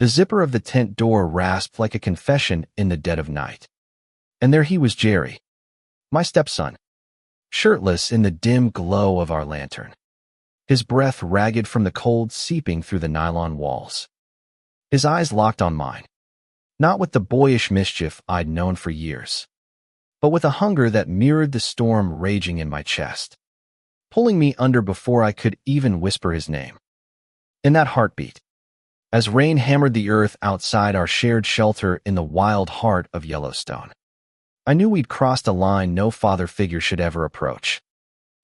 The zipper of the tent door rasped like a confession in the dead of night. And there he was, Jerry, my stepson, shirtless in the dim glow of our lantern, his breath ragged from the cold seeping through the nylon walls. His eyes locked on mine, not with the boyish mischief I'd known for years, but with a hunger that mirrored the storm raging in my chest, pulling me under before I could even whisper his name. In that heartbeat, as rain hammered the earth outside our shared shelter in the wild heart of Yellowstone, I knew we'd crossed a line no father figure should ever approach.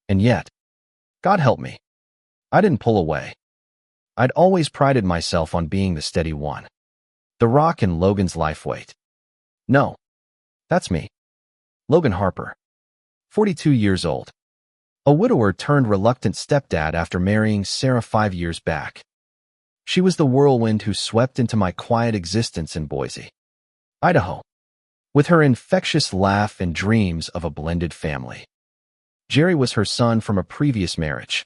And yet, God help me, I didn't pull away. I'd always prided myself on being the steady one, the rock in Logan's life weight. No, that's me, Logan Harper, 42 years old, a widower turned reluctant stepdad after marrying Sarah 5 years back. She was the whirlwind who swept into my quiet existence in Boise, Idaho, with her infectious laugh and dreams of a blended family. Jerry was her son from a previous marriage,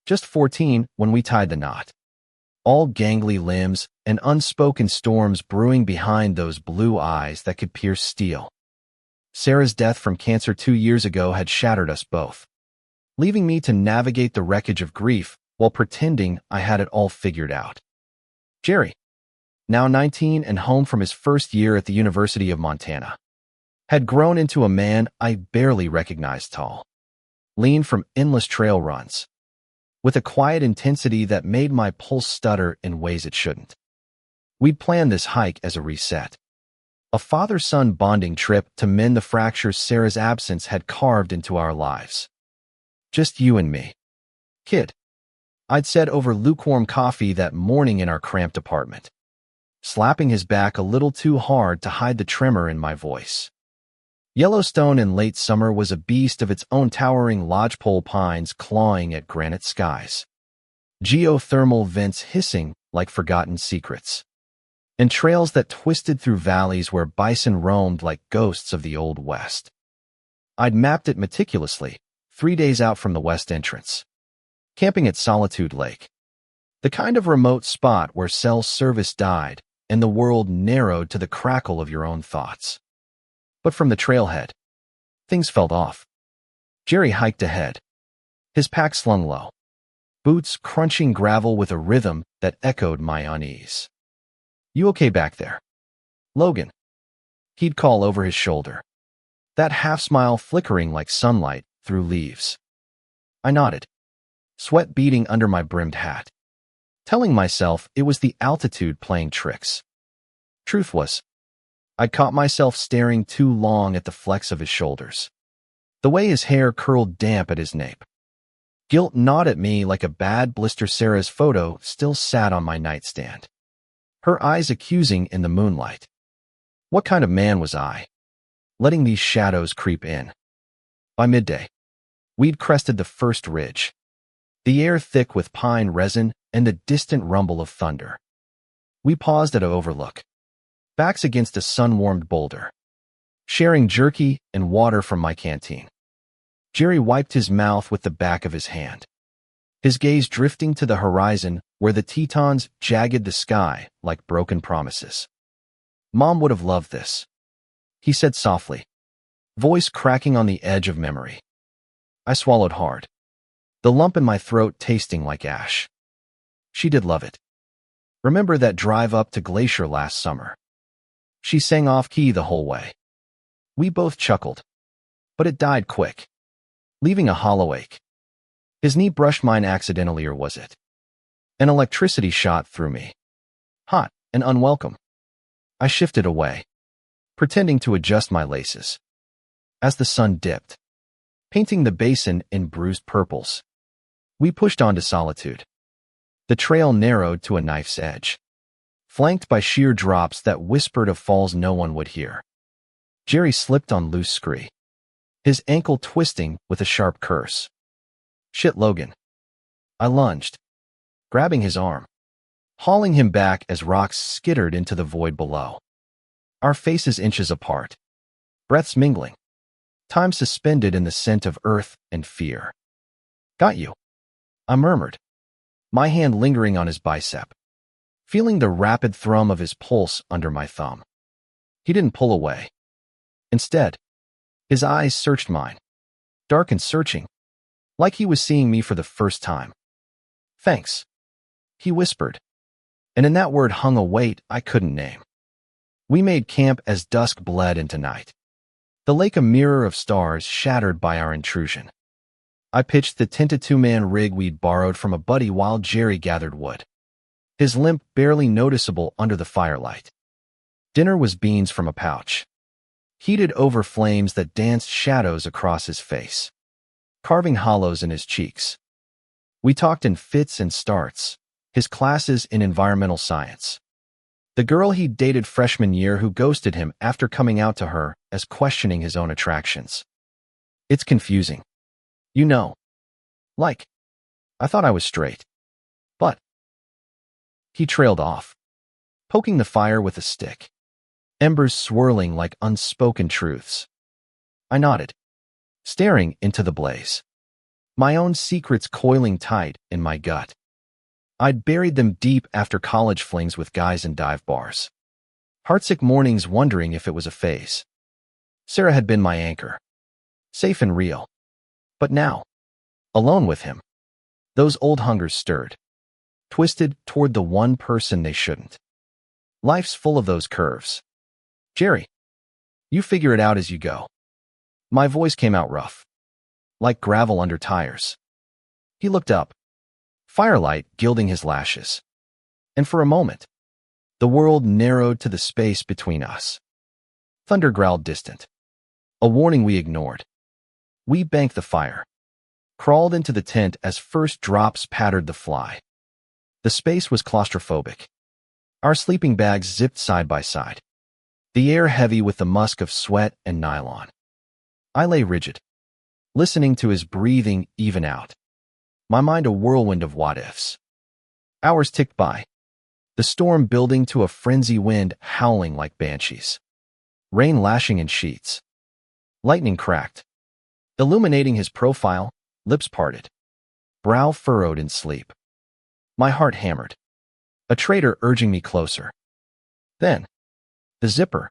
just 14 when we tied the knot. All gangly limbs and unspoken storms brewing behind those blue eyes that could pierce steel. Sarah's death from cancer 2 years ago had shattered us both, leaving me to navigate the wreckage of grief while pretending I had it all figured out. Jerry, now 19 and home from his first year at the University of Montana, had grown into a man I barely recognized, tall, lean from endless trail runs, with a quiet intensity that made my pulse stutter in ways it shouldn't. We'd planned this hike as a reset, a father-son bonding trip to mend the fractures Sarah's absence had carved into our lives. Just you and me, kid, I'd said over lukewarm coffee that morning in our cramped apartment, slapping his back a little too hard to hide the tremor in my voice. Yellowstone in late summer was a beast of its own, towering lodgepole pines clawing at granite skies, geothermal vents hissing like forgotten secrets, and trails that twisted through valleys where bison roamed like ghosts of the Old West. I'd mapped it meticulously, 3 days out from the west entrance, camping at Solitude Lake, the kind of remote spot where cell service died and the world narrowed to the crackle of your own thoughts. But from the trailhead, things felt off. Jerry hiked ahead, his pack slung low, boots crunching gravel with a rhythm that echoed my unease. "You okay back there, Logan?" He'd call over his shoulder, that half-smile flickering like sunlight through leaves. I nodded, sweat beading under my brimmed hat, telling myself it was the altitude playing tricks. Truth was, I'd caught myself staring too long at the flex of his shoulders, the way his hair curled damp at his nape. Guilt gnawed at me like a bad blister. Sarah's photo still sat on my nightstand, her eyes accusing in the moonlight. What kind of man was I, letting these shadows creep in? By midday, we'd crested the first ridge, the air thick with pine resin and the distant rumble of thunder. We paused at an overlook, backs against a sun-warmed boulder, sharing jerky and water from my canteen. Jerry wiped his mouth with the back of his hand, his gaze drifting to the horizon where the Tetons jagged the sky like broken promises. "Mom would have loved this," he said softly, voice cracking on the edge of memory. I swallowed hard, the lump in my throat tasting like ash. "She did love it. Remember that drive up to Glacier last summer?" She sang off-key the whole way. We both chuckled, but it died quick, leaving a hollow ache. His knee brushed mine accidentally, or was it? An electricity shot through me, hot and unwelcome. I shifted away, pretending to adjust my laces. As the sun dipped, painting the basin in bruised purples, we pushed on to Solitude. The trail narrowed to a knife's edge, flanked by sheer drops that whispered of falls no one would hear. Jerry slipped on loose scree, his ankle twisting with a sharp curse. "Shit, Logan." I lunged, grabbing his arm, hauling him back as rocks skittered into the void below. Our faces inches apart, breaths mingling, time suspended in the scent of earth and fear. "Got you," I murmured, my hand lingering on his bicep. feeling the rapid thrum of his pulse under my thumb. He didn't pull away. Instead, his eyes searched mine, dark and searching, like he was seeing me for the first time. "Thanks," he whispered, and in that word hung a weight I couldn't name. We made camp as dusk bled into night, the lake a mirror of stars shattered by our intrusion. I pitched the tinted two-man rig we'd borrowed from a buddy while Jerry gathered wood, his limp barely noticeable under the firelight. Dinner was beans from a pouch, heated over flames that danced shadows across his face, carving hollows in his cheeks. We talked in fits and starts, his classes in environmental science, the girl he'd dated freshman year who ghosted him after coming out to her as questioning his own attractions. It's confusing. You know. Like, I thought I was straight. But he trailed off, poking the fire with a stick, embers swirling like unspoken truths. I nodded, staring into the blaze, my own secrets coiling tight in my gut. I'd buried them deep after college flings with guys in dive bars, heartsick mornings wondering if it was a phase. Sarah had been my anchor, safe and real. But now, alone with him, those old hungers stirred, twisted toward the one person they shouldn't. Life's full of those curves. "Jerry, you figure it out as you go." My voice came out rough, like gravel under tires. He looked up, firelight gilding his lashes, and for a moment, the world narrowed to the space between us. Thunder growled distant, a warning we ignored. We banked the fire, crawled into the tent as first drops pattered the fly. The space was claustrophobic. Our sleeping bags zipped side by side, the air heavy with the musk of sweat and nylon. I lay rigid, listening to his breathing even out, my mind a whirlwind of what-ifs. Hours ticked by, the storm building to a frenzy, wind howling like banshees, rain lashing in sheets. Lightning cracked, illuminating his profile, lips parted, brow furrowed in sleep. My heart hammered, a traitor urging me closer. Then, the zipper.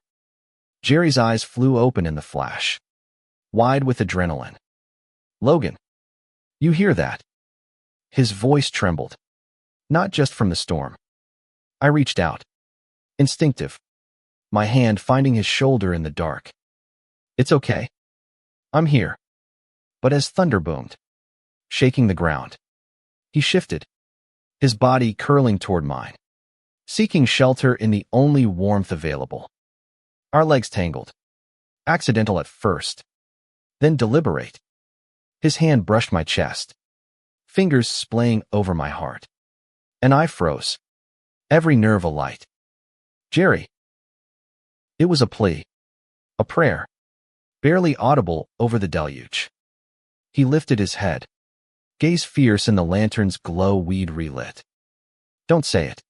Jerry's eyes flew open in the flash, wide with adrenaline. "Logan, you hear that?" His voice trembled, not just from the storm. I reached out, instinctive, my hand finding his shoulder in the dark. "It's okay. I'm here." But as thunder boomed, shaking the ground, he shifted, his body curling toward mine, seeking shelter in the only warmth available. Our legs tangled, accidental at first, then deliberate. His hand brushed my chest, fingers splaying over my heart, and I froze, every nerve alight. "Jerry." It was a plea, a prayer, barely audible over the deluge. He lifted his head, gaze fierce in the lantern's glow we'd relit. "Don't say it.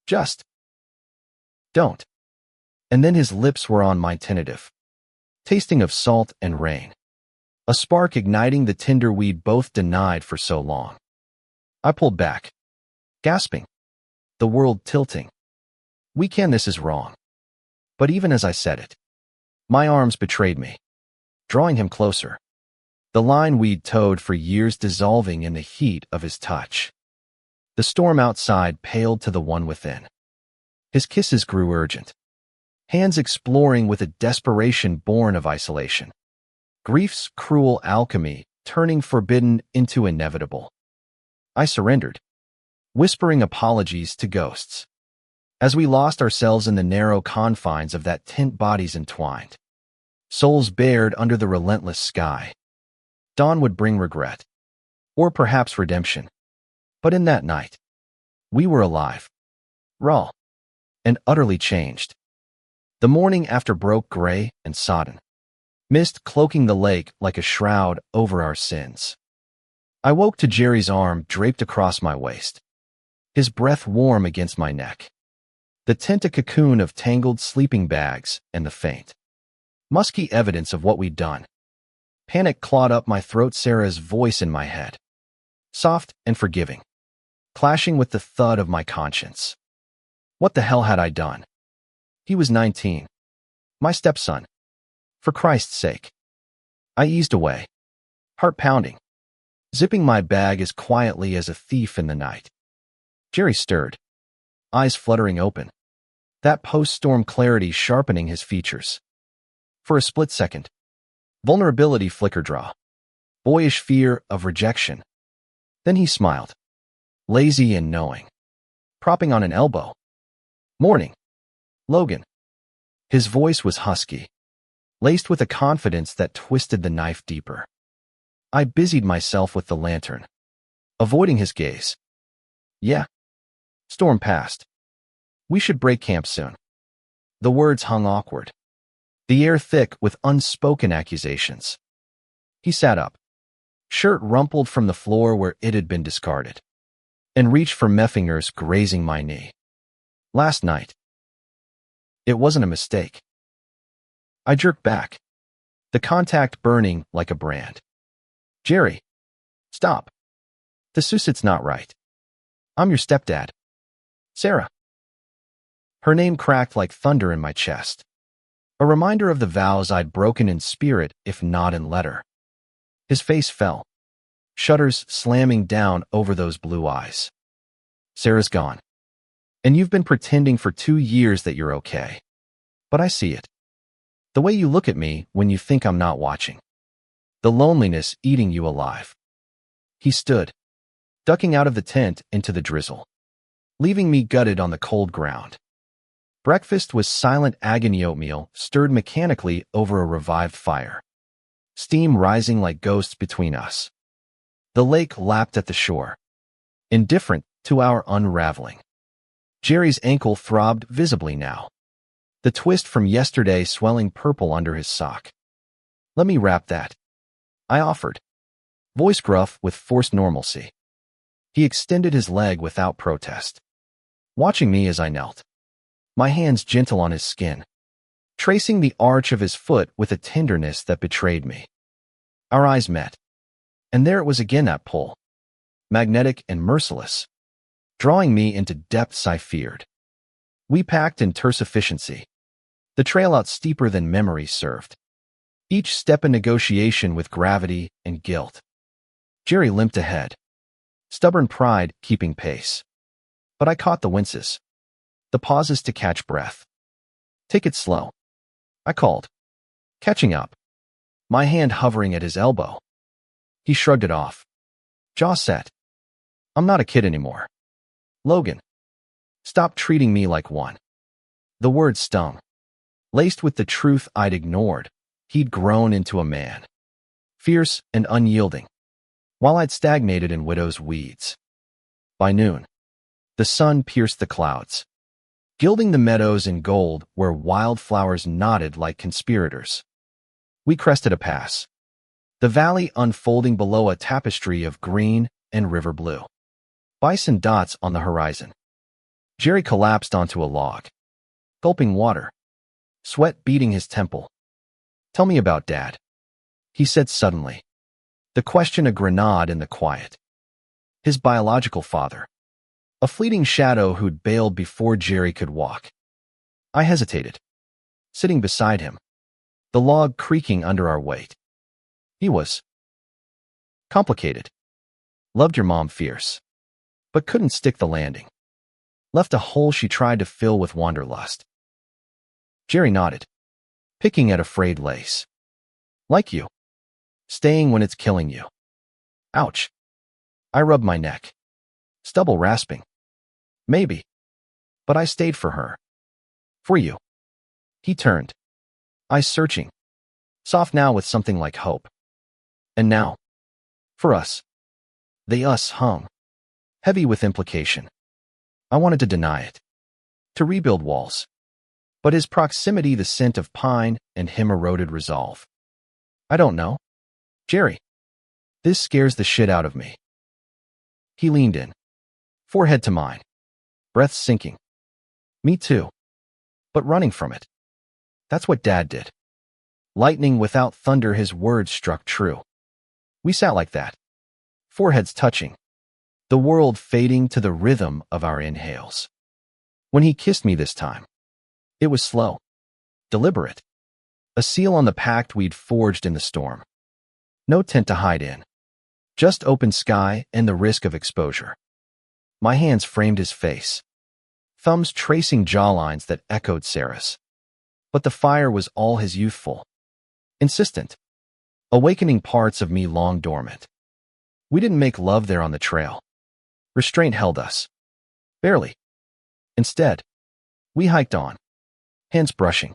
Just don't." And then his lips were on my tentative, tasting of salt and rain, a spark igniting the tinder we'd both denied for so long. I pulled back, gasping, the world tilting. This is wrong." But even as I said it, my arms betrayed me, drawing him closer, the line we'd towed for years dissolving in the heat of his touch. The storm outside paled to the one within. His kisses grew urgent, hands exploring with a desperation born of isolation, grief's cruel alchemy turning forbidden into inevitable. I surrendered, whispering apologies to ghosts, as we lost ourselves in the narrow confines of that tent, bodies entwined, souls bared under the relentless sky. Dawn would bring regret, or perhaps redemption. But in that night, we were alive, raw, and utterly changed. The morning after broke gray and sodden, mist cloaking the lake like a shroud over our sins. I woke to Jerry's arm draped across my waist, his breath warm against my neck, the tent a cocoon of tangled sleeping bags and the faint, musky evidence of what we'd done. Panic clawed up my throat, Sarah's voice in my head, soft and forgiving, clashing with the thud of my conscience. What the hell had I done? He was 19. My stepson. For Christ's sake. I eased away, heart pounding, zipping my bag as quietly as a thief in the night. Jerry stirred, eyes fluttering open, that post-storm clarity sharpening his features. For a split second, vulnerability flickered raw, boyish fear of rejection. Then he smiled, lazy and knowing, propping on an elbow. Morning, Logan. His voice was husky, laced with a confidence that twisted the knife deeper. I busied myself with the lantern, avoiding his gaze. Yeah. Storm passed. We should break camp soon. The words hung awkward, the air thick with unspoken accusations. He sat up, shirt rumpled from the floor where it had been discarded, and reached for my fingers grazing my knee. Last night. It wasn't a mistake. I jerked back, the contact burning like a brand. Jerry, stop. The Susit's not right. I'm your stepdad. Sarah. Her name cracked like thunder in my chest, a reminder of the vows I'd broken in spirit if not in letter. His face fell, shutters slamming down over those blue eyes. Sarah's gone. And you've been pretending for 2 years that you're okay. But I see it. The way you look at me when you think I'm not watching. The loneliness eating you alive. He stood, ducking out of the tent into the drizzle, leaving me gutted on the cold ground. Breakfast was silent agony oatmeal stirred mechanically over a revived fire, steam rising like ghosts between us. The lake lapped at the shore, indifferent to our unraveling. Jerry's ankle throbbed visibly now, the twist from yesterday swelling purple under his sock. Let me wrap that, I offered, voice gruff with forced normalcy. He extended his leg without protest, watching me as I knelt, my hands gentle on his skin, tracing the arch of his foot with a tenderness that betrayed me. Our eyes met, and there it was again, that pull, magnetic and merciless, drawing me into depths I feared. We packed in terse efficiency, the trail out steeper than memory served, each step a negotiation with gravity and guilt. Jerry limped ahead, stubborn pride keeping pace. But I caught the winces, the pauses to catch breath. Take it slow, I called, catching up, my hand hovering at his elbow. He shrugged it off, jaw set. I'm not a kid anymore. Logan, stop treating me like one. The words stung, laced with the truth I'd ignored. He'd grown into a man, fierce and unyielding, while I'd stagnated in widow's weeds. By noon, the sun pierced the clouds, gilding the meadows in gold where wildflowers nodded like conspirators. We crested a pass, the valley unfolding below a tapestry of green and river blue. Bison dots on the horizon. Jerry collapsed onto a log, gulping water, sweat beading his temple. Tell me about Dad, he said suddenly, the question a grenade in the quiet. His biological father, a fleeting shadow who'd bailed before Jerry could walk. I hesitated, sitting beside him, the log creaking under our weight. He was complicated. Loved your mom fierce, but couldn't stick the landing. Left a hole she tried to fill with wanderlust. Jerry nodded, picking at a frayed lace. Like you. Staying when it's killing you. Ouch. I rubbed my neck. Stubble rasping. Maybe. But I stayed for her. For you. He turned. Eyes searching. Soft now with something like hope. And now. For us. The us hung, heavy with implication. I wanted to deny it, to rebuild walls. But his proximity, the scent of pine, and him eroded resolve. I don't know. Jerry. This scares the shit out of me. He leaned in, forehead to mine, breath sinking. Me too. But running from it. That's what Dad did. Lightning without thunder, his words struck true. We sat like that, foreheads touching, the world fading to the rhythm of our inhales. When he kissed me this time, it was slow, deliberate, a seal on the pact we'd forged in the storm. No tent to hide in, just open sky and the risk of exposure. My hands framed his face, thumbs tracing jawlines that echoed Sarah's. But the fire was all his youthful, insistent, awakening parts of me long dormant. We didn't make love there on the trail. Restraint held us. Barely. Instead, we hiked on, hands brushing,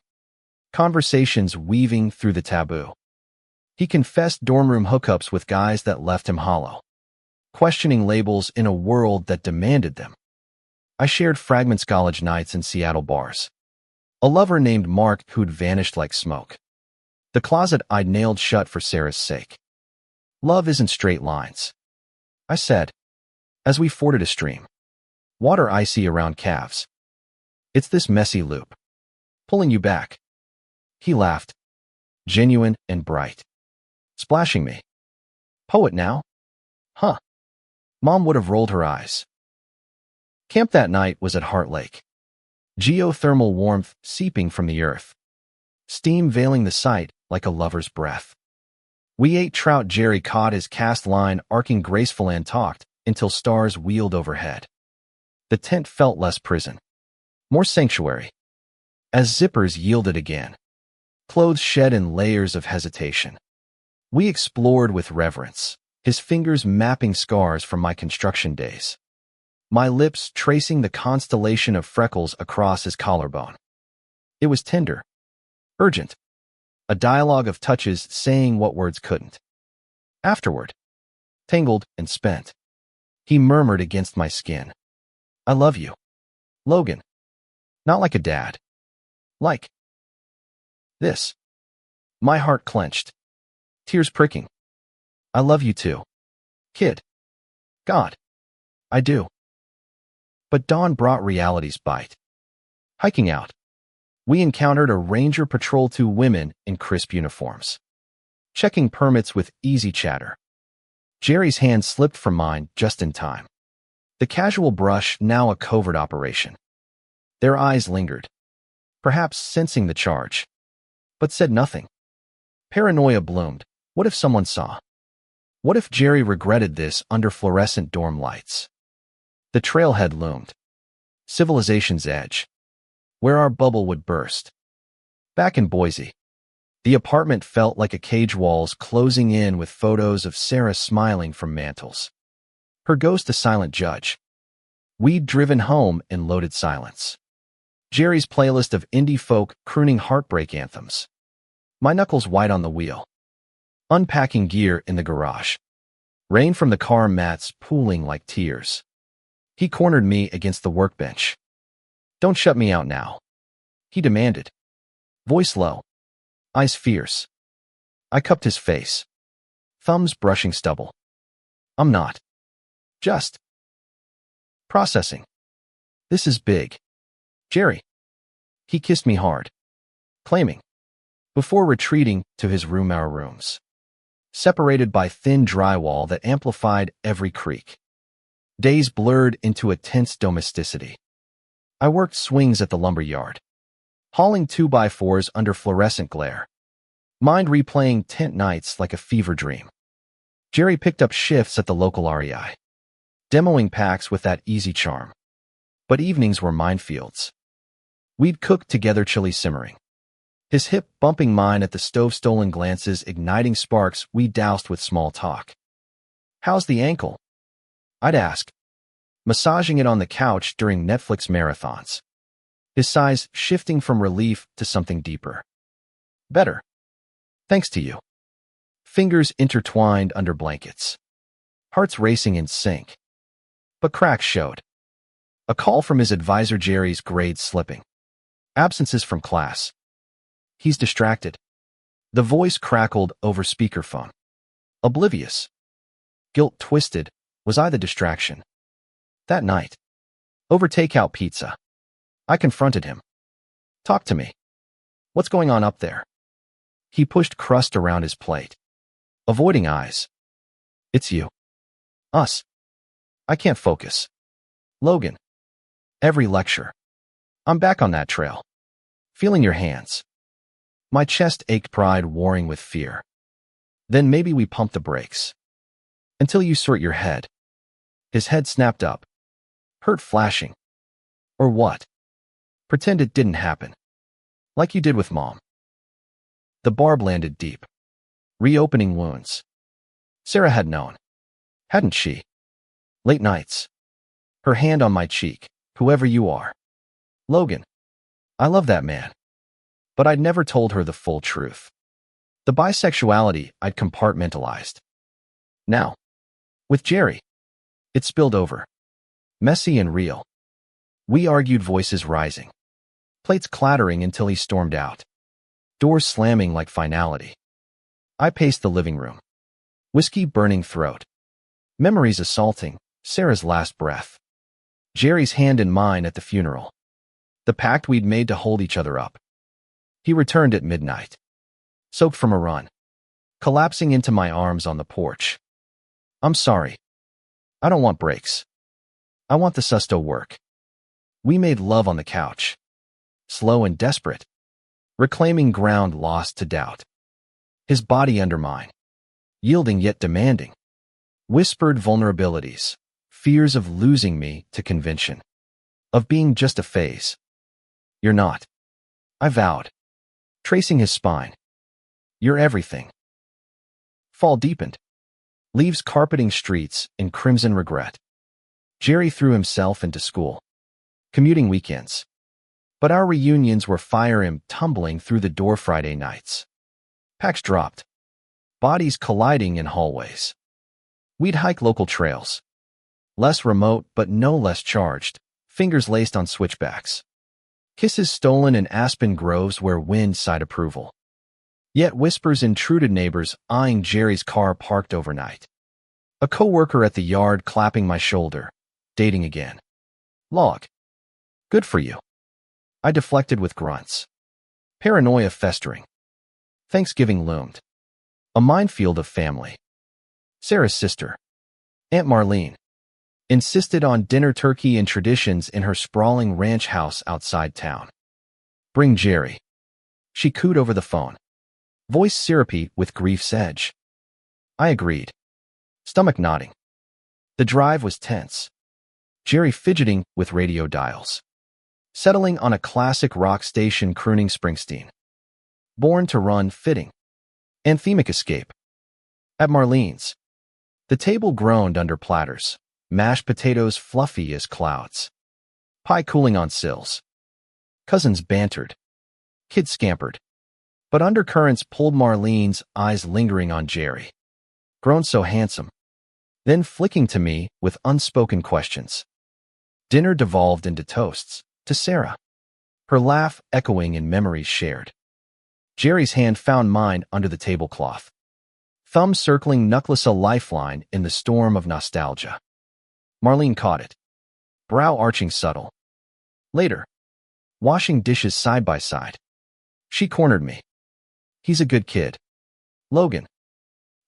conversations weaving through the taboo. He confessed dorm room hookups with guys that left him hollow, questioning labels in a world that demanded them. I shared fragments college nights in Seattle bars. A lover named Mark who'd vanished like smoke. The closet I'd nailed shut for Sarah's sake. Love isn't straight lines, I said, as we forded a stream, water icy around calves. It's this messy loop, pulling you back. He laughed, genuine and bright, splashing me. Poet now? Huh. Mom would have rolled her eyes. Camp that night was at Heart Lake. Geothermal warmth seeping from the earth, steam veiling the site like a lover's breath. We ate trout Jerry caught his cast line arcing graceful and talked until stars wheeled overhead. The tent felt less prison, more sanctuary. As zippers yielded again, clothes shed in layers of hesitation. We explored with reverence, his fingers mapping scars from my construction days. My lips tracing the constellation of freckles across his collarbone. It was tender, urgent, a dialogue of touches saying what words couldn't. Afterward, tangled and spent, he murmured against my skin, I love you, Logan. Not like a dad. Like this. My heart clenched, tears pricking. I love you too, kid. God, I do. But dawn brought reality's bite. Hiking out, we encountered a ranger patrol, 2 women in crisp uniforms, checking permits with easy chatter. Jerry's hand slipped from mine just in time. The casual brush now a covert operation. Their eyes lingered, perhaps sensing the charge, but said nothing. Paranoia bloomed. What if someone saw? What if Jerry regretted this under fluorescent dorm lights? The trailhead loomed, civilization's edge, where our bubble would burst. Back in Boise, the apartment felt like a cage, walls closing in with photos of Sarah smiling from mantles. Her ghost a silent judge. We'd driven home in loaded silence. Jerry's playlist of indie folk crooning heartbreak anthems. My knuckles white on the wheel. Unpacking gear in the garage. Rain from the car mats pooling like tears. He cornered me against the workbench. Don't shut me out now, he demanded. Voice low, eyes fierce. I cupped his face, thumbs brushing stubble. I'm not. Just processing. This is big. Jerry. He kissed me hard, claiming, before retreating to his room, our rooms, separated by thin drywall that amplified every creak. Days blurred into a tense domesticity. I worked swings at the lumber yard, hauling 2x4s under fluorescent glare, mind replaying tent nights like a fever dream. Jerry picked up shifts at the local REI, demoing packs with that easy charm. But evenings were minefields. We'd cook together, chili simmering, his hip bumping mine at the stove, stolen glances igniting sparks we doused with small talk. How's the ankle? I'd ask, massaging it on the couch during Netflix marathons, his sighs shifting from relief to something deeper. Better. Thanks to you. Fingers intertwined under blankets, hearts racing in sync. But cracks showed. A call from his advisor, Jerry's grades slipping. Absences from class. He's distracted. The voice crackled over speakerphone. Oblivious. Guilt twisted. Was I the distraction? That night, over takeout pizza, I confronted him. Talk to me. What's going on up there? He pushed crust around his plate, avoiding eyes. It's you. Us. I can't focus. Logan. Every lecture. I'm back on that trail. Feeling your hands. My chest ached, pride warring with fear. Then maybe we pump the brakes. Until you sort your head. His head snapped up. Hurt flashing. Or what? Pretend it didn't happen. Like you did with Mom. The barb landed deep. Reopening wounds. Sarah had known. Hadn't she? Late nights. Her hand on my cheek. Whoever you are. Logan. I love that man. But I'd never told her the full truth. The bisexuality I'd compartmentalized. Now, with Jerry, it spilled over. Messy and real. We argued, voices rising. Plates clattering until he stormed out. Doors slamming like finality. I paced the living room. Whiskey burning throat. Memories assaulting, Sarah's last breath. Jerry's hand in mine at the funeral. The pact we'd made to hold each other up. He returned at midnight. Soaked from a run. Collapsing into my arms on the porch. I'm sorry. I don't want breaks. I want the susto work. We made love on the couch. Slow and desperate. Reclaiming ground lost to doubt. His body under mine. Yielding yet demanding. Whispered vulnerabilities. Fears of losing me to convention. Of being just a phase. You're not. I vowed. Tracing his spine. You're everything. Fall deepened. Leaves carpeting streets in crimson regret. Jerry threw himself into school. Commuting weekends. But our reunions were fire him tumbling through the door Friday nights. Packs dropped. Bodies colliding in hallways. We'd hike local trails. Less remote but no less charged. Fingers laced on switchbacks. Kisses stolen in aspen groves where wind sighed approval. Yet whispers intruded, neighbors eyeing Jerry's car parked overnight. A coworker at the yard clapping my shoulder. Dating again. Log. Good for you. I deflected with grunts. Paranoia festering. Thanksgiving loomed. A minefield of family. Sarah's sister, Aunt Marlene, insisted on dinner turkey and traditions in her sprawling ranch house outside town. Bring Jerry. She cooed over the phone. Voice syrupy with grief's edge. I agreed. Stomach nodding. The drive was tense. Jerry fidgeting with radio dials. Settling on a classic rock station crooning Springsteen. Born to Run fitting. Anthemic escape. At Marlene's. The table groaned under platters. Mashed potatoes fluffy as clouds. Pie cooling on sills. Cousins bantered. Kids scampered. But undercurrents pulled, Marlene's eyes lingering on Jerry. Grown so handsome. Then flicking to me with unspoken questions. Dinner devolved into toasts, to Sarah. Her laugh echoing in memories shared. Jerry's hand found mine under the tablecloth. Thumb circling knuckles, a lifeline in the storm of nostalgia. Marlene caught it. Brow arching subtle. Later. Washing dishes side by side. She cornered me. He's a good kid. Logan.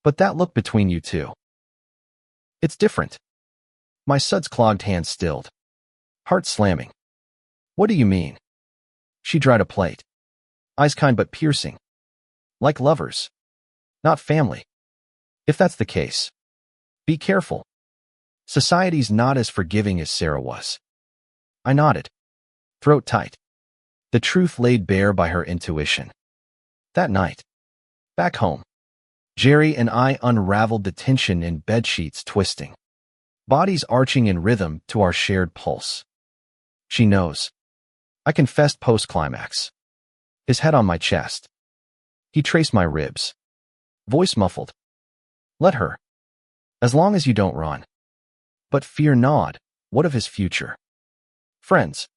But that look between you two. It's different. My suds clogged hands stilled. Heart slamming. What do you mean? She dried a plate. Eyes kind but piercing. Like lovers. Not family. If that's the case. Be careful. Society's not as forgiving as Sarah was. I nodded. Throat tight. The truth laid bare by her intuition. That night. Back home. Jerry and I unraveled the tension in bedsheets twisting. Bodies arching in rhythm to our shared pulse. She knows. I confessed post-climax. His head on my chest. He traced my ribs. Voice muffled. Let her. As long as you don't run. But fear not, what of his future? Friends.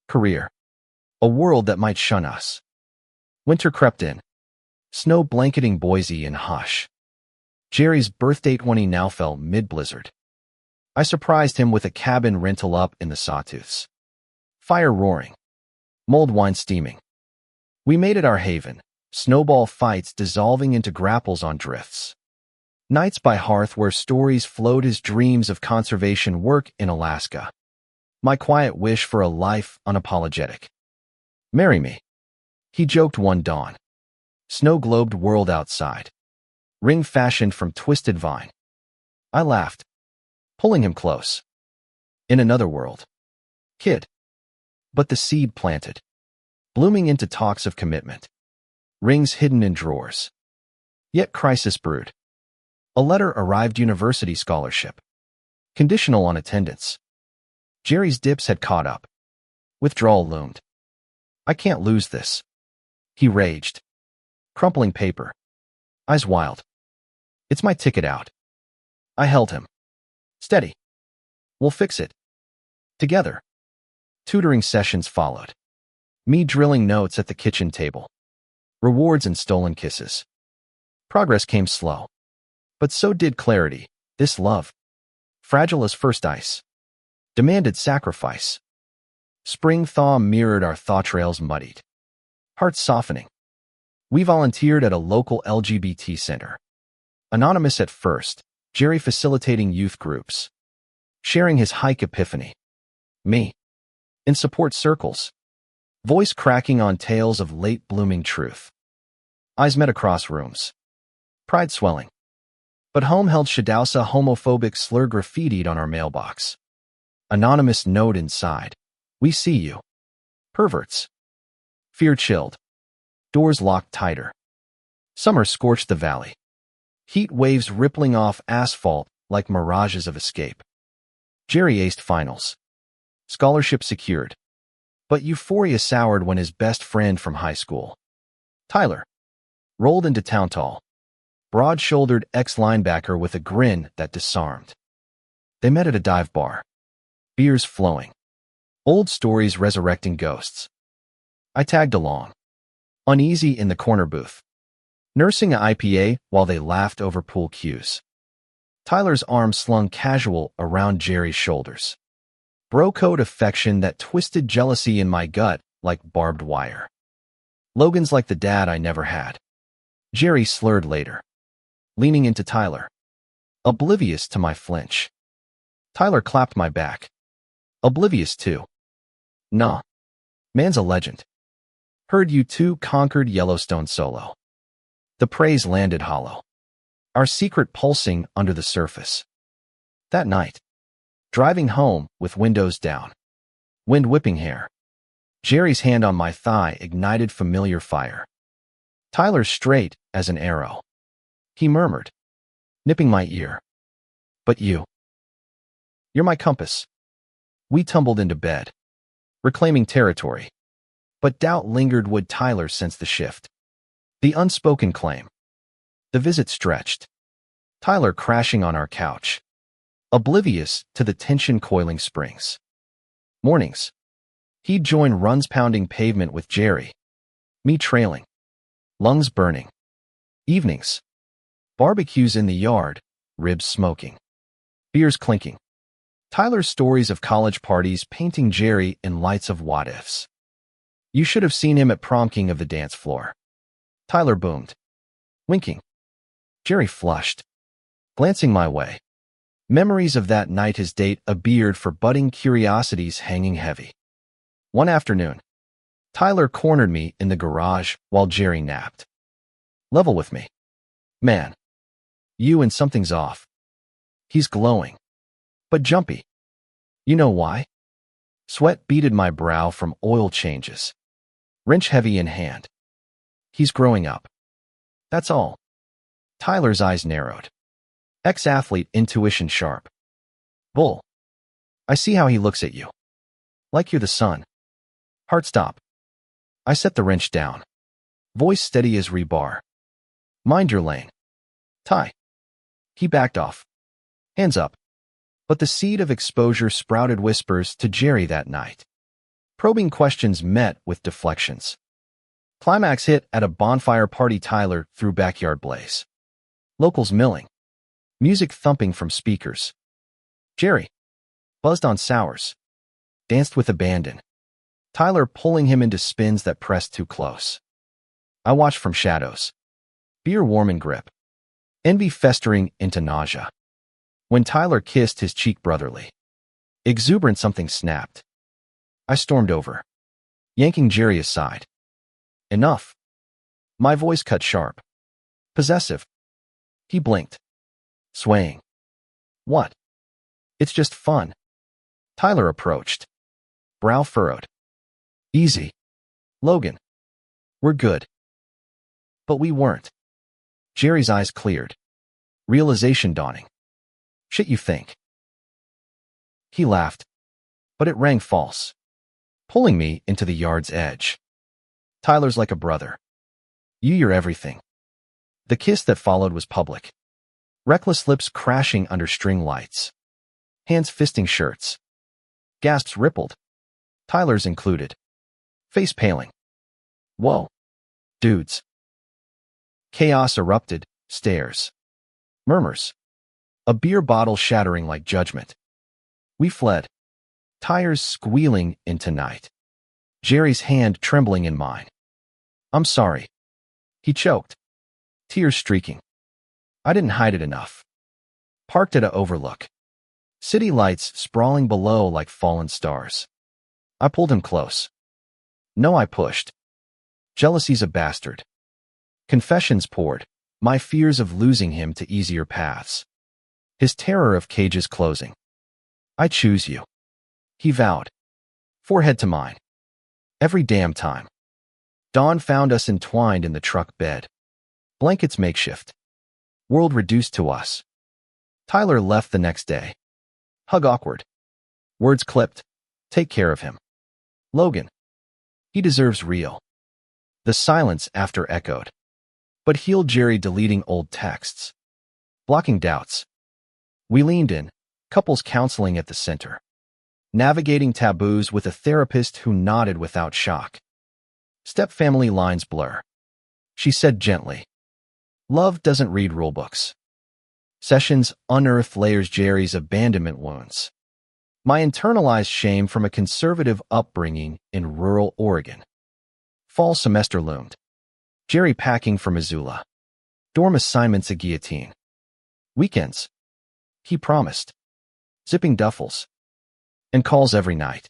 Career. A world that might shun us. Winter crept in. Snow blanketing Boise in hush. Jerry's birthday 20 now fell mid-blizzard. I surprised him with a cabin rental up in the Sawtooths. Fire roaring. Mulled wine steaming. We made it our haven, snowball fights dissolving into grapples on drifts. Nights by hearth where stories flowed as dreams of conservation work in Alaska. My quiet wish for a life unapologetic. Marry me. He joked one dawn. Snow-globed world outside. Ring fashioned from twisted vine. I laughed, pulling him close. In another world. Kid. But the seed planted. Blooming into talks of commitment. Rings hidden in drawers. Yet crisis brewed. A letter arrived, university scholarship. Conditional on attendance. Jerry's dips had caught up. Withdrawal loomed. I can't lose this. He raged. Crumpling paper. Eyes wild. It's my ticket out. I held him. Steady. We'll fix it. Together. Tutoring sessions followed. Me drilling notes at the kitchen table. Rewards and stolen kisses. Progress came slow. But so did clarity. This love, fragile as first ice, demanded sacrifice. Spring thaw mirrored our thought trails muddied. Hearts softening. We volunteered at a local LGBT center. Anonymous at first, Jerry facilitating youth groups. Sharing his hike epiphany. Me. In support circles. Voice cracking on tales of late-blooming truth. Eyes met across rooms. Pride swelling. But home held Shadowsa homophobic slur graffitied on our mailbox. Anonymous note inside. We see you. Perverts. Fear chilled. Doors locked tighter. Summer scorched the valley. Heat waves rippling off asphalt like mirages of escape. Jerry aced finals. Scholarship secured. But euphoria soured when his best friend from high school, Tyler, rolled into town tall. Broad-shouldered ex-linebacker with a grin that disarmed. They met at a dive bar. Beers flowing. Old stories resurrecting ghosts. I tagged along. Uneasy in the corner booth. Nursing an IPA while they laughed over pool cues. Tyler's arm slung casual around Jerry's shoulders. Bro-code affection that twisted jealousy in my gut like barbed wire. Logan's like the dad I never had. Jerry slurred later. Leaning into Tyler. Oblivious to my flinch. Tyler clapped my back. Oblivious too. Nah. Man's a legend. Heard you two conquered Yellowstone solo. The praise landed hollow. Our secret pulsing under the surface. That night. Driving home with windows down. Wind whipping hair. Jerry's hand on my thigh ignited familiar fire. Tyler straight as an arrow. He murmured, nipping my ear. But you're my compass. We tumbled into bed, reclaiming territory. But doubt lingered. Would Tyler sense the shift? The unspoken claim. The visit stretched. Tyler crashing on our couch. Oblivious to the tension coiling springs. Mornings. He'd join runs pounding pavement with Jerry. Me trailing. Lungs burning. Evenings. Barbecues in the yard, ribs smoking. Beers clinking. Tyler's stories of college parties painting Jerry in lights of what-ifs. You should have seen him at prom, king of the dance floor. Tyler boomed. Winking. Jerry flushed. Glancing my way. Memories of that night, his date, a beard for budding curiosities hanging heavy. One afternoon. Tyler cornered me in the garage while Jerry napped. Level with me. Man. You and something's off. He's glowing. But jumpy. You know why? Sweat beaded my brow from oil changes. Wrench heavy in hand. He's growing up. That's all. Tyler's eyes narrowed. Ex-athlete intuition sharp. Bull. I see how he looks at you. Like you're the sun. Heart stop. I set the wrench down. Voice steady as rebar. Mind your lane. Ty. He backed off. Hands up. But the seed of exposure sprouted whispers to Jerry that night. Probing questions met with deflections. Climax hit at a bonfire party. Tyler through backyard blaze. Locals milling. Music thumping from speakers. Jerry. Buzzed on sours. Danced with abandon. Tyler pulling him into spins that pressed too close. I watched from shadows. Beer warm in grip. Envy festering into nausea. When Tyler kissed his cheek brotherly. Exuberant something snapped. I stormed over, yanking Jerry aside. Enough. My voice cut sharp. Possessive. He blinked, swaying. What? It's just fun. Tyler approached, brow furrowed. Easy. Logan. We're good. But we weren't. Jerry's eyes cleared. Realization dawning. Shit you think. He laughed, but it rang false, pulling me into the yard's edge. Tyler's like a brother. You're everything. The kiss that followed was public. Reckless lips crashing under string lights. Hands fisting shirts. Gasps rippled. Tyler's included. Face paling. Whoa. Dudes. Chaos erupted, stares. Murmurs. A beer bottle shattering like judgment. We fled. Tires squealing into night. Jerry's hand trembling in mine. I'm sorry. He choked. Tears streaking. I didn't hide it enough. Parked at a overlook. City lights sprawling below like fallen stars. I pulled him close. No, I pushed. Jealousy's a bastard. Confessions poured, my fears of losing him to easier paths. His terror of cages closing. I choose you. He vowed. Forehead to mine. Every damn time. Dawn found us entwined in the truck bed. Blankets makeshift. World reduced to us. Tyler left the next day. Hug awkward. Words clipped. Take care of him. Logan. He deserves real. The silence after echoed. But healed Jerry deleting old texts. Blocking doubts. We leaned in, couples counseling at the center. Navigating taboos with a therapist who nodded without shock. Stepfamily lines blur. She said gently. Love doesn't read rulebooks. Sessions unearthed layers Jerry's abandonment wounds. My internalized shame from a conservative upbringing in rural Oregon. Fall semester loomed. Jerry packing for Missoula. Dorm assignments a guillotine. Weekends. He promised. Zipping duffels. And calls every night.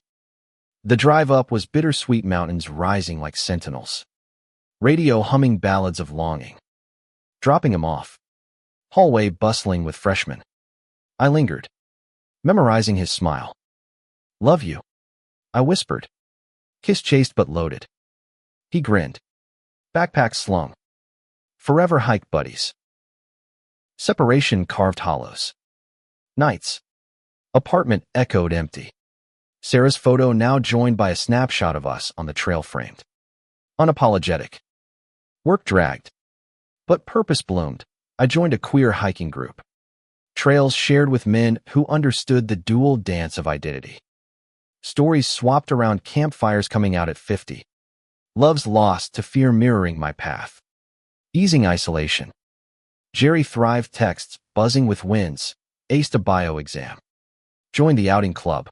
The drive up was bittersweet mountains rising like sentinels. Radio humming ballads of longing. Dropping him off. Hallway bustling with freshmen. I lingered. Memorizing his smile. Love you. I whispered. Kiss chaste but loaded. He grinned. Backpack slung. Forever hike buddies. Separation carved hollows. Nights. Apartment echoed empty. Sarah's photo now joined by a snapshot of us on the trail framed. Unapologetic. Work dragged. But purpose bloomed. I joined a queer hiking group. Trails shared with men who understood the dual dance of identity. Stories swapped around campfires coming out at 50. Loves lost to fear mirroring my path. Easing isolation. Jerry thrived texts, buzzing with wins, aced a bio exam. Joined the outing club.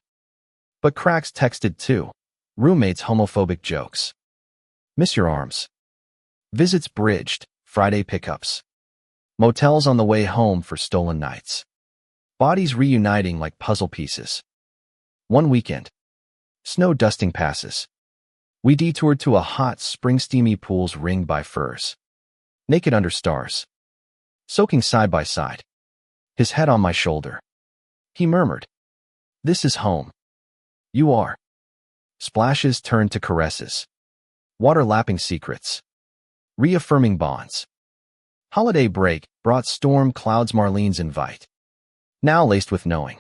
But cracks texted too. Roommates homophobic jokes. Miss your arms. Visits bridged, Friday pickups. Motels on the way home for stolen nights. Bodies reuniting like puzzle pieces. One weekend. Snow dusting passes. We detoured to a hot spring steamy pools ringed by firs. Naked under stars. Soaking side by side. His head on my shoulder. He murmured. This is home. You are. Splashes turned to caresses. Water lapping secrets. Reaffirming bonds. Holiday break brought storm clouds Marlene's invite. Now laced with knowing.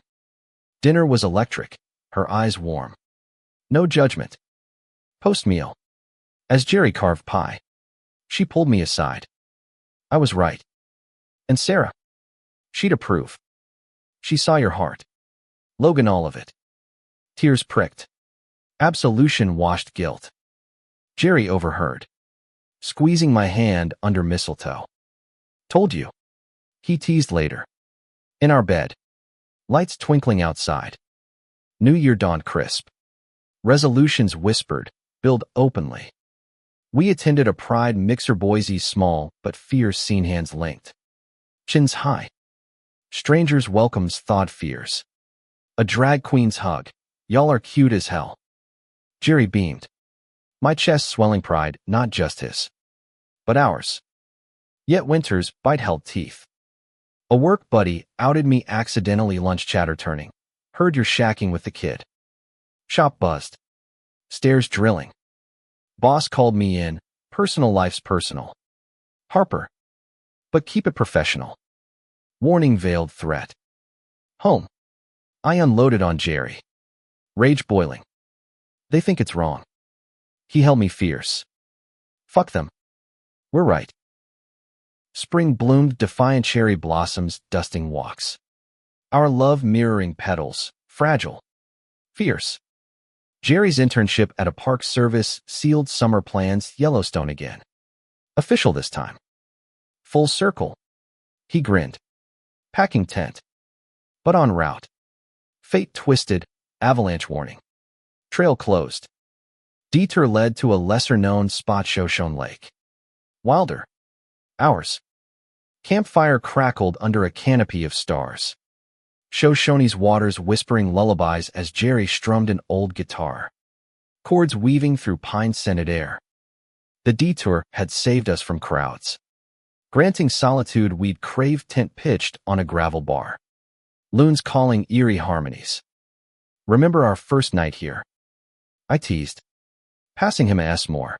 Dinner was electric, her eyes warm. No judgment. Post-meal. As Jerry carved pie. She pulled me aside. I was right. And Sarah? She'd approve. She saw your heart. Logan, all of it. Tears pricked. Absolution washed guilt. Jerry overheard. Squeezing my hand under mistletoe. Told you. He teased later. In our bed. Lights twinkling outside. New Year dawned crisp. Resolutions whispered, billed openly. We attended a Pride mixer Boise's small but fierce scene hands linked. Chins high. Strangers' welcomes thawed fears. A drag queen's hug. Y'all are cute as hell. Jerry beamed. My chest swelling pride, not just his, but ours. Yet Winter's bite held teeth. A work buddy outed me accidentally lunch chatter turning. Heard you're shacking with the kid. Shop buzzed. Stairs drilling. Boss called me in. Personal life's personal. Harper. But keep it professional. Warning veiled threat. Home. I unloaded on Jerry. Rage boiling. They think it's wrong. He held me fierce. Fuck them. We're right. Spring bloomed defiant cherry blossoms dusting walks. Our love mirroring petals, fragile, fierce. Jerry's internship at a park service sealed summer plans Yellowstone again. Official this time. Full circle. He grinned. Packing tent. But en route. Fate twisted, avalanche warning. Trail closed. Detour led to a lesser-known spot Shoshone Lake. Wilder. Ours. Campfire crackled under a canopy of stars. Shoshone's waters whispering lullabies as Jerry strummed an old guitar. Chords weaving through pine-scented air. The detour had saved us from crowds. Granting solitude we'd craved tent pitched on a gravel bar. Loons calling eerie harmonies. Remember our first night here? I teased. Passing him a S-more.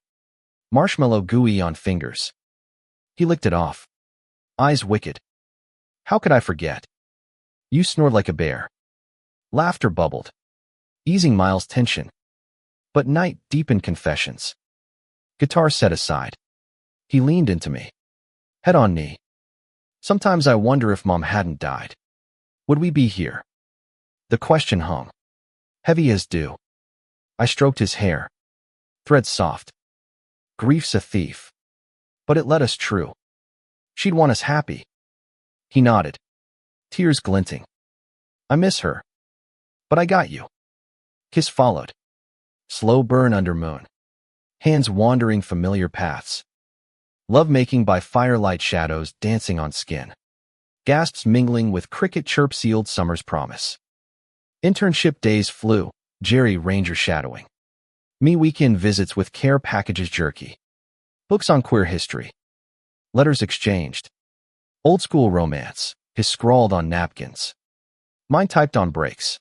Marshmallow gooey on fingers. He licked it off. Eyes wicked. How could I forget? You snored like a bear. Laughter bubbled. Easing Miles' tension. But night deepened confessions. Guitar set aside. He leaned into me. Head on knee. Sometimes I wonder if Mom hadn't died. Would we be here? The question hung. Heavy as dew. I stroked his hair. Threads soft. Grief's a thief. But it led us true. She'd want us happy. He nodded. Tears glinting. I miss her. But I got you. Kiss followed. Slow burn under moon. Hands wandering familiar paths. Love-making by firelight shadows dancing on skin. Gasps mingling with cricket chirp sealed summer's promise. Internship days flew, Jerry Ranger shadowing. Me weekend visits with care packages jerky. Books on queer history. Letters exchanged. Old school romance, his scrawled on napkins. Mine typed on breaks.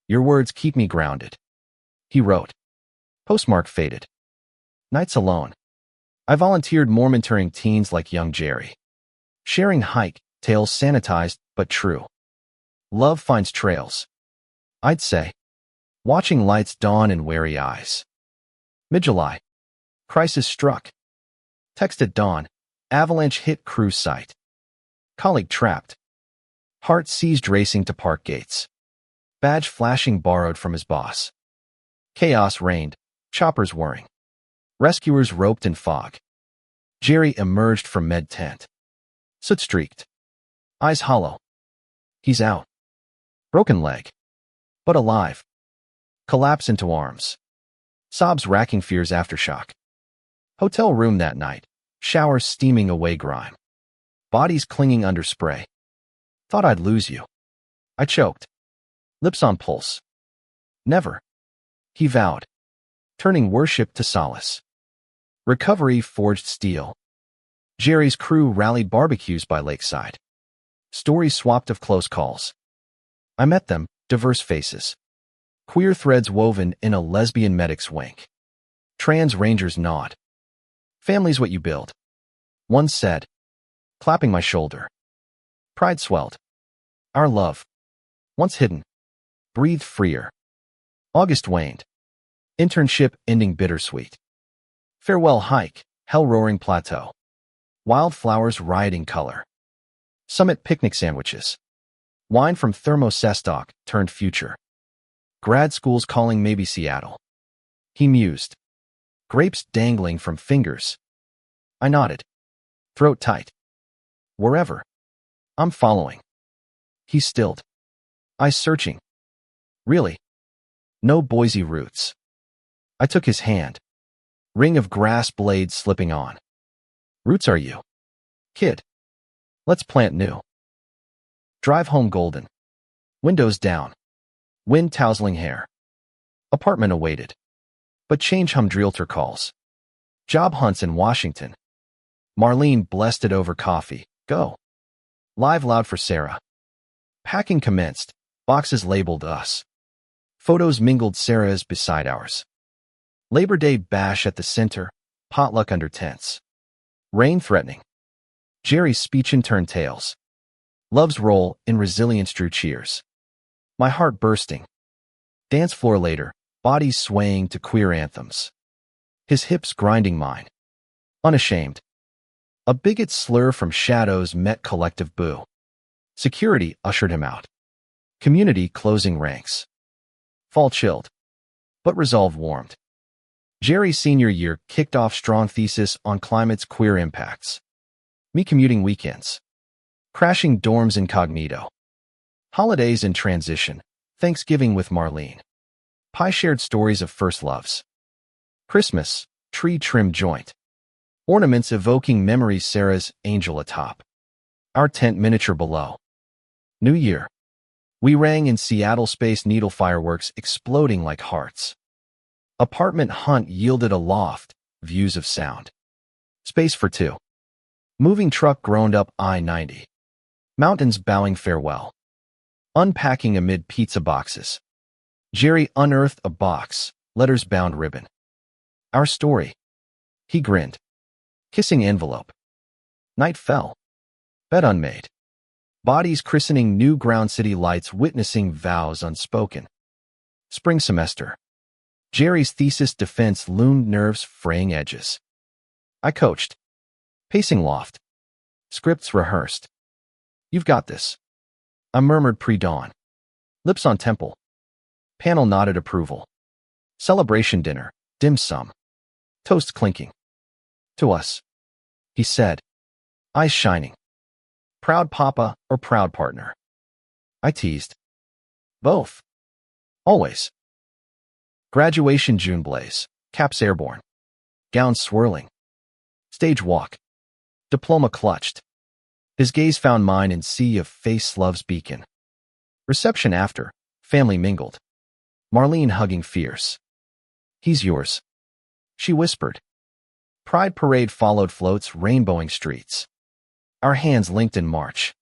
Your words keep me grounded. He wrote. Postmark faded. Nights alone. I volunteered more mentoring teens like young Jerry. Sharing hike, tales sanitized but true. Love finds trails. I'd say. Watching lights dawn in wary eyes. Mid-July. Crisis struck. Text at dawn. Avalanche hit cruise site. Colleague trapped. Heart seized racing to park gates. Badge flashing borrowed from his boss. Chaos reigned. Choppers whirring. Rescuers roped in fog. Jerry emerged from med tent. Soot streaked. Eyes hollow. He's out. Broken leg. But alive. Collapse into arms. Sobs racking fears aftershock. Hotel room that night. Showers steaming away grime. Bodies clinging under spray. Thought I'd lose you. I choked. Lips on pulse. Never. He vowed. Turning worship to solace. Recovery forged steel. Jerry's crew rallied barbecues by lakeside. Stories swapped of close calls. I met them, diverse faces. Queer threads woven in a lesbian medic's wink. Trans rangers nod. Family's what you build. One said, clapping my shoulder. Pride swelled. Our love, once hidden, breathed freer. August waned. Internship ending bittersweet. Farewell hike, hell-roaring plateau. Wildflowers rioting color. Summit picnic sandwiches. Wine from thermosestock turned future. Grad schools calling maybe Seattle. He mused. Grapes dangling from fingers. I nodded. Throat tight. Wherever. I'm following. He stilled. Eyes searching. Really? No Boise roots. I took his hand. Ring of grass blades slipping on. Roots are you? Kid. Let's plant new. Drive home golden. Windows down. Wind tousling hair. Apartment awaited. But change hummed realtor calls. Job hunts in Washington. Marlene blessed it over coffee. Go. Live loud for Sarah. Packing commenced. Boxes labeled us. Photos mingled Sarah's beside ours. Labor Day bash at the center. Potluck under tents. Rain threatening. Jerry's speech in turned tails. Love's role in resilience drew cheers. My heart bursting. Dance floor later, bodies swaying to queer anthems. His hips grinding mine. Unashamed. A bigot slur from shadows met collective boo. Security ushered him out. Community closing ranks. Fall chilled. But resolve warmed. Jerry's senior year kicked off strong thesis on climate's queer impacts. Me commuting weekends. Crashing dorms incognito. Holidays in transition. Thanksgiving with Marlene. Pie shared stories of first loves. Christmas, tree trim joint. Ornaments evoking memories Sarah's angel atop. Our tent miniature below. New Year. We rang in Seattle Space Needle fireworks exploding like hearts. Apartment hunt yielded a loft, views of sound. Space for two. Moving truck groaned up I-90. Mountains bowing farewell. Unpacking amid pizza boxes. Jerry unearthed a box, letters bound ribbon. Our story. He grinned. Kissing envelope. Night fell. Bed unmade. Bodies christening new ground city lights witnessing vows unspoken. Spring semester. Jerry's thesis defense loomed nerves fraying edges. I coached. Pacing loft. Scripts rehearsed. You've got this. I murmured pre-dawn. Lips on temple. Panel nodded approval. Celebration dinner. Dim sum. Toast clinking. To us. He said. Eyes shining. Proud papa or proud partner? I teased. Both. Always. Graduation June blaze. Caps airborne. Gowns swirling. Stage walk. Diploma clutched. His gaze found mine in sea of face love's beacon. Reception after. Family mingled. Marlene hugging fierce. He's yours. She whispered. Pride parade followed floats rainbowing streets. Our hands linked in march.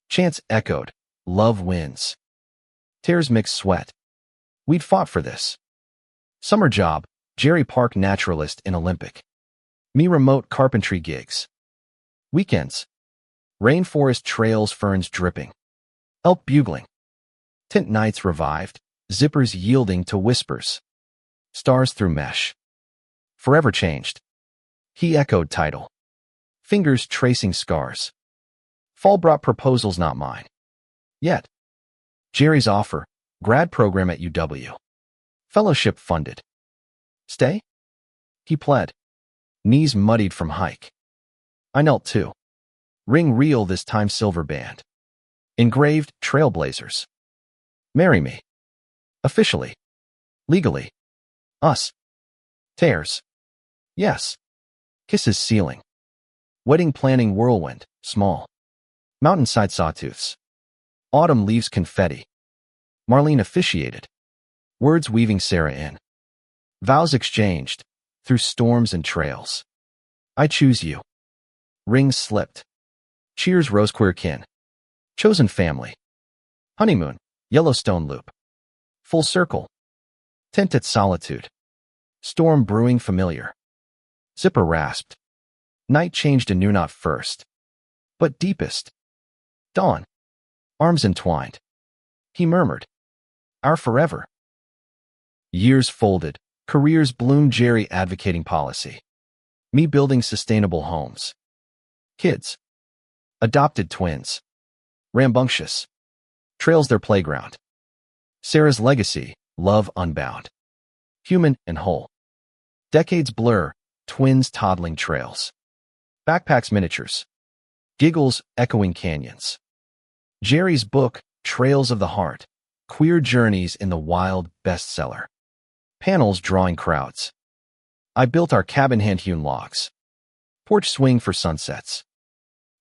Chants echoed. Love wins. Tears mixed sweat. We'd fought for this. Summer job. Jerry Park naturalist in Olympic. Me remote carpentry gigs. Weekends. Rainforest trails ferns dripping. Elk bugling. Tent nights revived. Zippers yielding to whispers. Stars through mesh. Forever changed. He echoed title. Fingers tracing scars. Fall brought proposals not mine. Yet. Jerry's offer. Grad program at UW. Fellowship funded. Stay? He pled. Knees muddied from hike. I knelt too. Ring real this time silver band. Engraved trailblazers. Marry me. Officially. Legally. Us. Tears. Yes. Kisses ceiling. Wedding planning whirlwind, small. Mountainside sawtooths. Autumn leaves confetti. Marlene officiated. Words weaving Sarah in. Vows exchanged, through storms and trails. I choose you. Rings slipped. Cheers rose queer kin. Chosen family. Honeymoon, Yellowstone loop. Full circle. Tent at solitude. Storm brewing familiar. Zipper rasped. Night changed anew not first, but deepest. Dawn. Arms entwined. He murmured. Our forever. Years folded. Careers bloomed Jerry advocating policy. Me building sustainable homes. Kids. Adopted twins. Rambunctious. Trails their playground. Sarah's legacy, love unbound. Human and whole. Decades blur, twins toddling trails. Backpacks miniatures. Giggles echoing canyons. Jerry's book, Trails of the Heart. Queer Journeys in the Wild bestseller. Panels drawing crowds. I built our cabin hand-hewn logs. Porch swing for sunsets.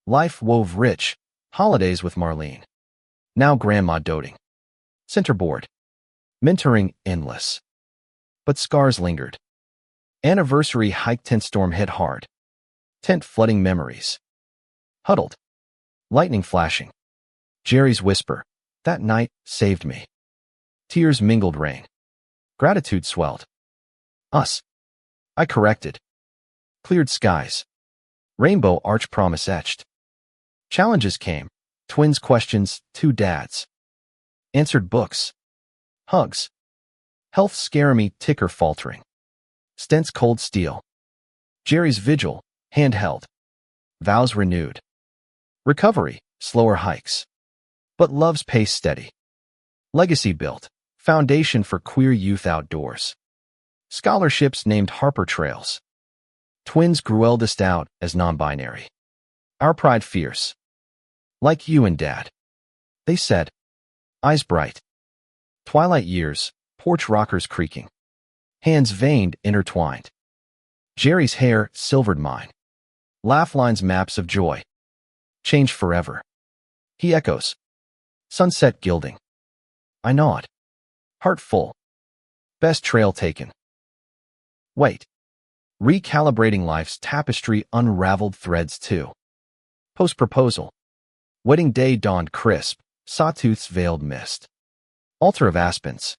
Life wove rich. Holidays with Marlene. Now grandma doting. Centerboard. Mentoring endless. But scars lingered. Anniversary hike tent storm hit hard. Tent flooding memories. Huddled. Lightning flashing. Jerry's whisper, that night saved me. Tears mingled rain. Gratitude swelled. Us. I corrected. Cleared skies. Rainbow arch promise etched. Challenges came. Twins questions, two dads. Answered books. Hugs. Health scare me ticker faltering. Stents cold steel. Jerry's vigil, handheld. Vows renewed. Recovery, slower hikes. But love's pace steady. Legacy built. Foundation for queer youth outdoors. Scholarships named Harper Trails. Twins grew eldest out as non-binary. Our pride fierce. Like you and Dad. They said. Eyes bright. Twilight years, porch rockers creaking. Hands veined, intertwined. Jerry's hair silvered mine. Laugh lines maps of joy. Change forever. He echoes. Sunset gilding. I nod. Heart full. Best trail taken. Wait. Recalibrating life's tapestry unraveled threads too. Post-proposal. Wedding day dawned crisp, sawtooth's veiled mist. Altar of aspens.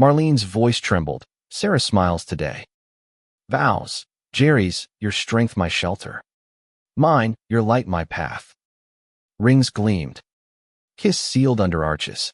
Marlene's voice trembled. Sarah smiles today. Vows. Jerry's, your strength my shelter. Mine, your light my path. Rings gleamed. Kiss sealed under arches.